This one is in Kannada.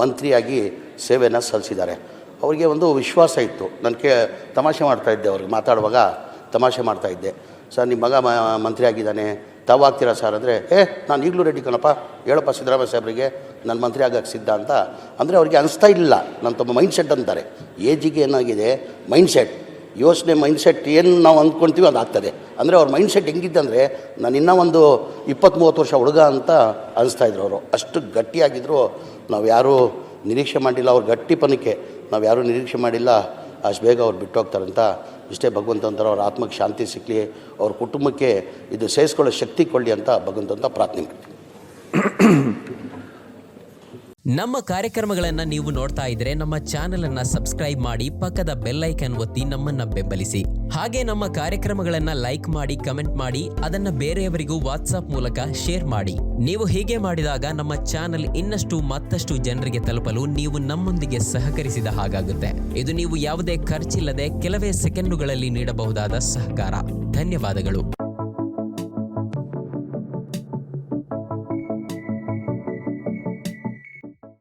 ಮಂತ್ರಿಯಾಗಿ ಸೇವೆಯನ್ನು ಸಲ್ಲಿಸಿದ್ದಾರೆ. ಅವರಿಗೆ ಒಂದು ವಿಶ್ವಾಸ ಇತ್ತು. ನನಗೆ ತಮಾಷೆ ಮಾಡ್ತಾಯಿದ್ದೆ, ಅವ್ರಿಗೆ ಮಾತಾಡುವಾಗ ತಮಾಷೆ ಮಾಡ್ತಾಯಿದ್ದೆ, ಸರ್ ನಿಮ್ಮ ಮಗ ಮಂತ್ರಿ ಆಗಿದ್ದಾನೆ, ತಾವಾಗ್ತೀರಾ ಸರ್ ಅಂದರೆ, ನಾನು ಈಗಲೂ ರೆಡಿ ಕಣಪ್ಪ, ಹೇಳಪ್ಪ ಸಿದ್ದರಾಮಯ್ಯ ಸಾಹೇಬರಿಗೆ ನಾನು ಮಂತ್ರಿ ಆಗಕ್ಕೆ ಸಿದ್ಧ ಅಂತ. ಅಂದರೆ ಅವ್ರಿಗೆ ಅನಿಸ್ತಾ ಇಲ್ಲ. ನನ್ನ ತಮ್ಮ ಮೈಂಡ್ಸೆಟ್ ಅಂತಾರೆ, ಏಜಿಗೆ ಏನಾಗಿದೆ ಮೈಂಡ್ಸೆಟ್, ಯೋಚನೆ ಮೈಂಡ್ಸೆಟ್ ಏನು ನಾವು ಅಂದ್ಕೊಳ್ತೀವಿ ಅದು ಆಗ್ತದೆ. ಅಂದರೆ ಅವ್ರ ಮೈಂಡ್ಸೆಟ್ ಹೆಂಗಿದ್ದೆ ಅಂದರೆ, ನಾನು ಇನ್ನೂ ಒಂದು 20-30 ವರ್ಷ ಹುಡುಗ ಅಂತ ಅನಿಸ್ತಾಯಿದ್ರು ಅವರು. ಅಷ್ಟು ಗಟ್ಟಿಯಾಗಿದ್ದರು. ನಾವು ಯಾರೂ ನಿರೀಕ್ಷೆ ಮಾಡಿಲ್ಲ ಅವ್ರ ಗಟ್ಟಿಪನಕ್ಕೆ, ನಾವು ಯಾರೂ ನಿರೀಕ್ಷೆ ಮಾಡಿಲ್ಲ ಅಷ್ಟು ಬೇಗ ಅವ್ರು ಬಿಟ್ಟು ಹೋಗ್ತಾರಂತ. ಇಷ್ಟೇ ಭಗವಂತಂತರ ಅವ್ರ ಆತ್ಮಕ್ಕೆ ಶಾಂತಿ ಸಿಕ್ಕಲಿ, ಅವ್ರ ಕುಟುಂಬಕ್ಕೆ ಇದು ಸೇರಿಸ್ಕೊಳ್ಳೋ ಶಕ್ತಿ ಕೊಡಲಿ ಅಂತ ಭಗವಂತಂತ ಪ್ರಾರ್ಥನೆ ಮಾಡ್ತೀನಿ. ನಮ್ಮ ಕಾರ್ಯಕ್ರಮಗಳನ್ನು ನೀವು ನೋಡ್ತಾ ಇದ್ರೆ ನಮ್ಮ ಚಾನೆಲ್ ಅನ್ನ ಸಬ್ಸ್ಕ್ರೈಬ್ ಮಾಡಿ, ಪಕ್ಕದ ಬೆಲ್ ಐಕನ್ ಒತ್ತಿ ನಮ್ಮನ್ನ ಬೆಂಬಲಿಸಿ. ಹಾಗೆ ನಮ್ಮ ಕಾರ್ಯಕ್ರಮಗಳನ್ನ ಲೈಕ್ ಮಾಡಿ, ಕಮೆಂಟ್ ಮಾಡಿ, ಅದನ್ನ ಬೇರೆಯವರಿಗೂ ವಾಟ್ಸ್ಆಪ್ ಮೂಲಕ ಶೇರ್ ಮಾಡಿ. ನೀವು ಹೀಗೆ ಮಾಡಿದಾಗ ನಮ್ಮ ಚಾನೆಲ್ ಇನ್ನಷ್ಟು ಮತ್ತಷ್ಟು ಜನರಿಗೆ ತಲುಪಲು ನೀವು ನಮ್ಮೊಂದಿಗೆ ಸಹಕರಿಸಿದ ಹಾಗಾಗುತ್ತೆ. ಇದು ನೀವು ಯಾವುದೇ ಖರ್ಚಿಲ್ಲದೆ ಕೆಲವೇ ಸೆಕೆಂಡುಗಳಲ್ಲಿ ನೀಡಬಹುದಾದ ಸಹಕಾರ. ಧನ್ಯವಾದಗಳು.